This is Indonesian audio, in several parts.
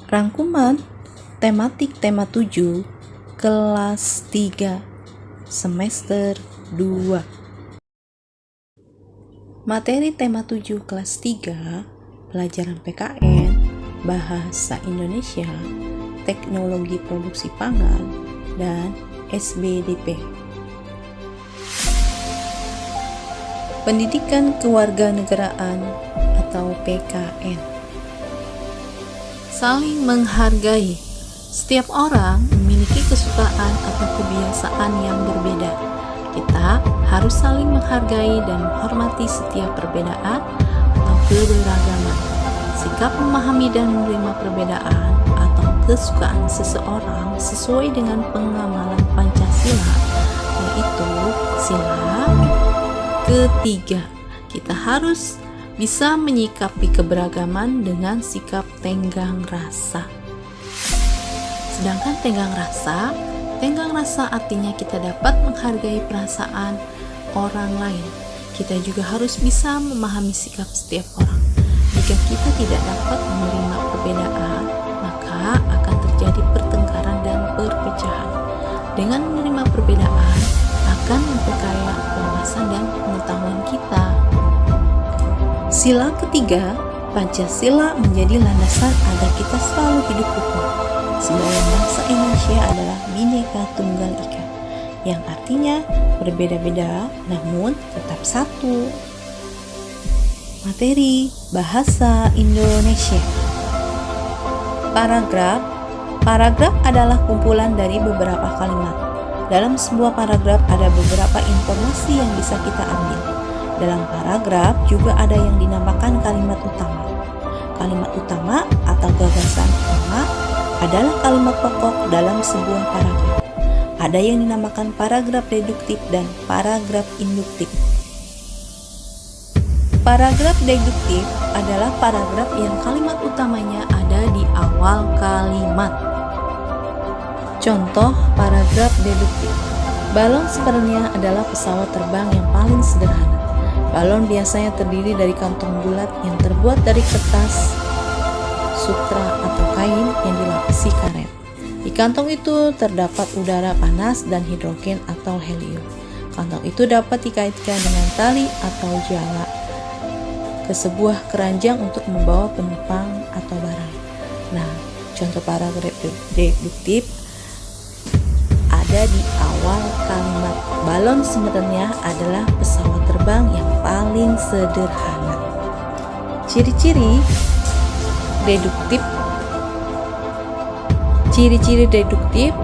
Rangkuman tematik tema 7 kelas 3 semester 2. Materi tema 7 kelas 3 pelajaran PKN, Bahasa Indonesia, Teknologi Produksi Pangan, dan SBDP. Pendidikan Kewarganegaraan atau PKN. Saling menghargai. Setiap orang memiliki kesukaan atau kebiasaan yang berbeda. Kita harus saling menghargai dan menghormati setiap perbedaan atau keberagaman. Sikap memahami dan menerima perbedaan atau kesukaan seseorang sesuai dengan pengamalan Pancasila, yaitu sila ketiga. Kita harus bisa menyikapi keberagaman dengan sikap tenggang rasa. Sedangkan tenggang rasa artinya kita dapat menghargai perasaan orang lain. Kita juga harus bisa memahami sikap setiap orang. Jika kita tidak dapat menerima perbedaan, maka akan terjadi pertengkaran dan perpecahan. Dengan menerima perbedaan, akan memperkaya wawasan dan pengetahuan kita. Sila ketiga, Pancasila menjadi landasan agar kita selalu hidup rukun. Semboyan bangsa Indonesia adalah Bhinneka Tunggal Ika, yang artinya berbeda-beda namun tetap satu. Materi Bahasa Indonesia. Paragraf adalah kumpulan dari beberapa kalimat. Dalam sebuah paragraf ada beberapa informasi yang bisa kita ambil. Dalam paragraf juga ada yang dinamakan kalimat utama. Kalimat utama atau gagasan utama adalah kalimat pokok dalam sebuah paragraf. Ada yang dinamakan paragraf deduktif dan paragraf induktif. Paragraf deduktif adalah paragraf yang kalimat utamanya ada di awal kalimat. Contoh paragraf deduktif. Balon sebenarnya adalah pesawat terbang yang paling sederhana. Balon biasanya terdiri dari kantong bulat yang terbuat dari kertas, sutra atau kain yang dilapisi karet. Di kantong itu terdapat udara panas dan hidrogen atau helium. Kantong itu dapat dikaitkan dengan tali atau jala ke sebuah keranjang untuk membawa penumpang atau barang. Nah, contoh paragraf deduktif ada di awal kalimat. Balon sebenarnya adalah pesawat terbang yang paling sederhana. Ciri-ciri deduktif. Ciri-ciri deduktif,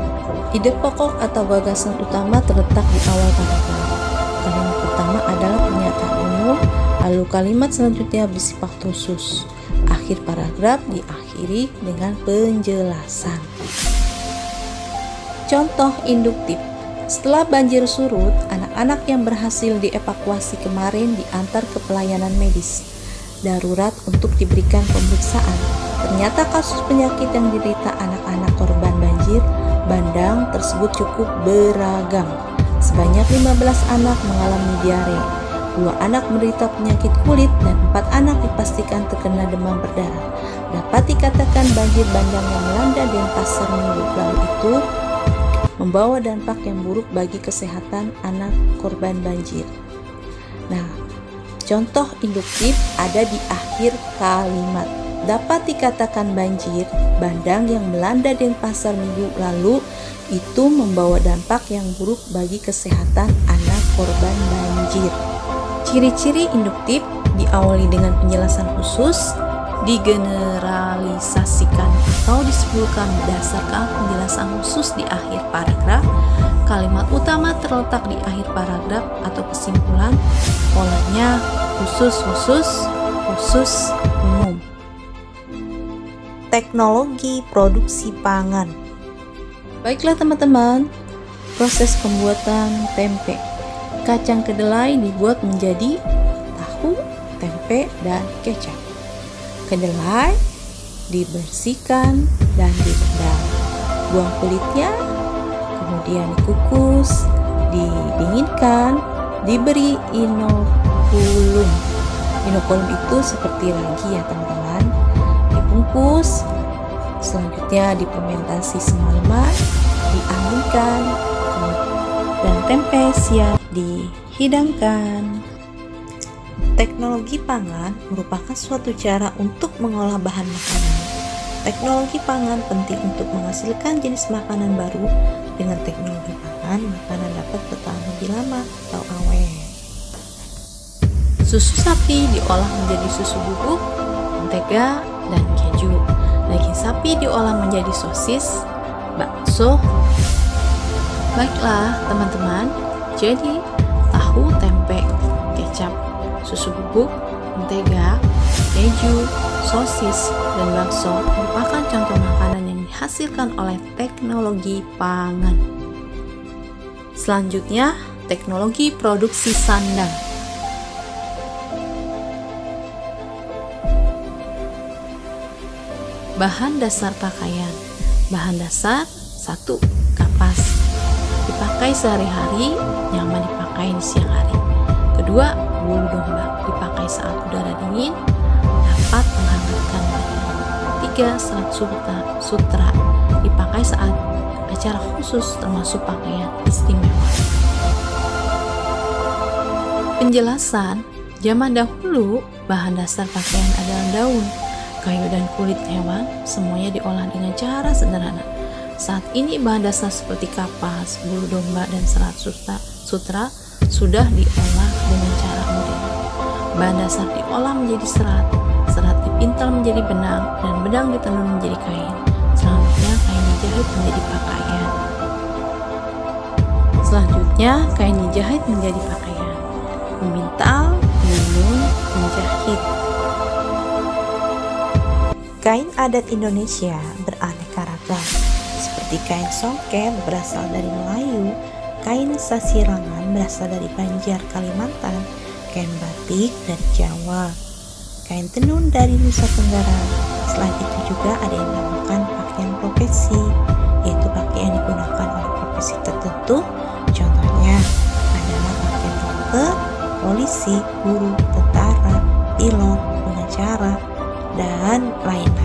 ide pokok atau gagasan utama terletak di awal paragraf. Kalimat pertama adalah pernyataan umum, lalu kalimat selanjutnya bersifat khusus. Akhir paragraf diakhiri dengan penjelasan. Contoh induktif. Setelah banjir surut, anak-anak yang berhasil dievakuasi kemarin diantar ke pelayanan medis darurat untuk diberikan pemeriksaan. Ternyata kasus penyakit yang diderita anak-anak korban banjir bandang tersebut cukup beragam. Sebanyak 15 anak mengalami diare, 2 anak menderita penyakit kulit, dan 4 anak dipastikan terkena demam berdarah. Dapat dikatakan banjir bandang yang melanda Denpasar minggu lalu itu membawa dampak yang buruk bagi kesehatan anak korban banjir. Nah, contoh induktif ada di akhir kalimat. Dapat dikatakan banjir bandang yang melanda Denpasar minggu lalu itu membawa dampak yang buruk bagi kesehatan anak korban banjir. Ciri-ciri induktif diawali dengan penjelasan khusus, digeneralisasikan atau disebutkan berdasarkan penjelasan khusus di akhir paragraf. Kalimat utama terletak di akhir paragraf atau kesimpulan. Polanya khusus umum. Teknologi produksi pangan. Baiklah teman-teman, proses pembuatan tempe. Kacang kedelai dibuat menjadi tahu, tempe, dan kecap. Kedelai dibersihkan dan direndam, buang kulitnya, kemudian dikukus, didinginkan, diberi inokulum. Inokulum itu seperti ragi ya teman-teman. Dibungkus, Selanjutnya difermentasi semalaman, dianginkan, dan tempe siap dihidangkan. Teknologi pangan merupakan suatu cara untuk mengolah bahan makanan. Teknologi pangan penting untuk menghasilkan jenis makanan baru. Dengan teknologi pangan, makanan dapat bertahan lebih lama atau awet. Susu sapi diolah menjadi susu bubuk, mentega, dan keju. Daging sapi diolah menjadi sosis, bakso. Baiklah teman-teman, jadi tahu, tempe, kecap, susu bubuk, mentega, keju, sosis, dan bakso merupakan contoh makanan yang dihasilkan oleh teknologi pangan. Selanjutnya, teknologi produksi sandang. Bahan dasar pakaian. Bahan dasar 1. Kapas. Dipakai sehari-hari, nyaman dipakai di siang hari. Kedua, bulu domba. Dipakai saat udara dingin, dapat menghangatkan badan. 3. Serat sutra. Dipakai saat acara khusus termasuk pakaian istimewa. Penjelasan, zaman dahulu bahan dasar pakaian adalah daun, kayu dan kulit hewan, semuanya diolah dengan cara sederhana. Saat ini bahan dasar seperti kapas, bulu domba, dan serat sutra sudah diolah dengan cara modern. Bahan dasar diolah menjadi serat, serat dipintal menjadi benang, dan benang ditenun menjadi kain. Selanjutnya kain dijahit menjadi pakaian. Memintal, menenun, menjahit. Kain adat Indonesia beraneka ragam, seperti kain songket berasal dari Melayu, kain sasirangan berasal dari Banjar, Kalimantan, kain batik dari Jawa, kain tenun dari Nusa Tenggara. Selain itu juga ada yang dinamakan pakaian profesi, yaitu pakaian yang digunakan oleh profesi tertentu. Contohnya adalah pakaian dokter, polisi, guru, tentara, pilot, pengacara, dan lain-lain.